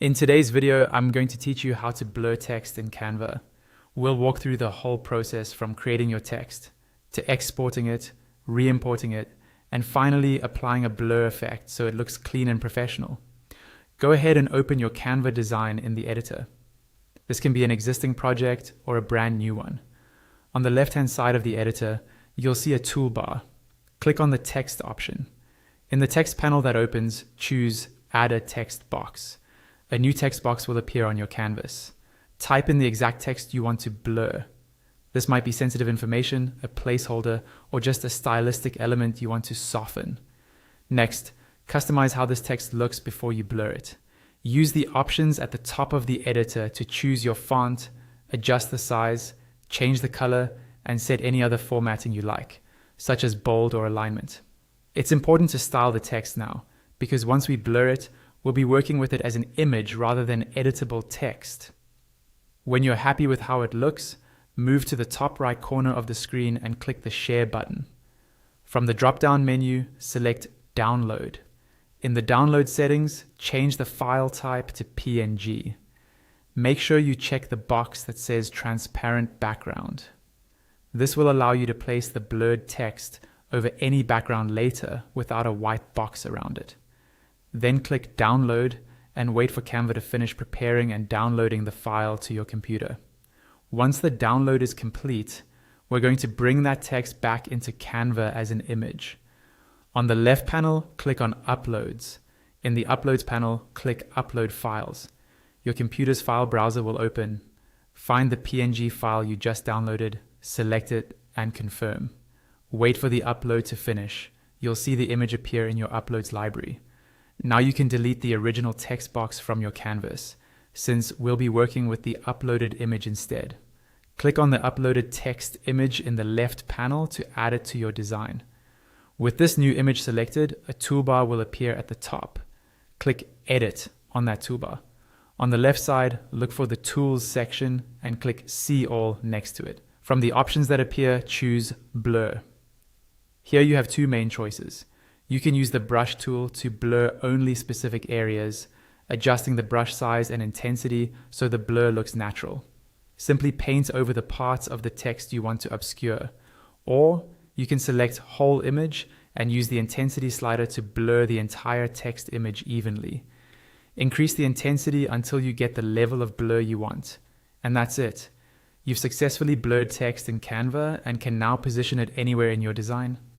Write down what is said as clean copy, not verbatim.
In today's video, I'm going to teach you how to blur text in Canva. We'll walk through the whole process from creating your text, to exporting it, re-importing it, and finally applying a blur effect so it looks clean and professional. Go ahead and open your Canva design in the editor. This can be an existing project or a brand new one. On the left-hand side of the editor, you'll see a toolbar. Click on the text option. In the text panel that opens, choose Add a Text Box. A new text box will appear on your canvas. Type in the exact text you want to blur. This might be sensitive information, a placeholder, or just a stylistic element you want to soften. Next, customize how this text looks before you blur it. Use the options at the top of the editor to choose your font, adjust the size, change the color, and set any other formatting you like, such as bold or alignment. It's important to style the text now, because once we blur it, we'll be working with it as an image rather than editable text. When you're happy with how it looks, move to the top right corner of the screen and click the Share button. From the drop-down menu, select Download. In the download settings, change the file type to PNG. Make sure you check the box that says Transparent Background. This will allow you to place the blurred text over any background later without a white box around it. Then click Download and wait for Canva to finish preparing and downloading the file to your computer. Once the download is complete, we're going to bring that text back into Canva as an image. On the left panel, click on Uploads. In the Uploads panel, click Upload Files. Your computer's file browser will open. Find the PNG file you just downloaded, select it, and confirm. Wait for the upload to finish. You'll see the image appear in your Uploads library. Now you can delete the original text box from your canvas, since we'll be working with the uploaded image instead. Click on the uploaded text image in the left panel to add it to your design. With this new image selected, a toolbar will appear at the top. Click Edit on that toolbar. On the left side, look for the Tools section and click See All next to it. From the options that appear, choose Blur. Here you have two main choices. You can use the brush tool to blur only specific areas, adjusting the brush size and intensity so the blur looks natural. Simply paint over the parts of the text you want to obscure. Or you can select whole image and use the intensity slider to blur the entire text image evenly. Increase the intensity until you get the level of blur you want. And that's it. You've successfully blurred text in Canva and can now position it anywhere in your design.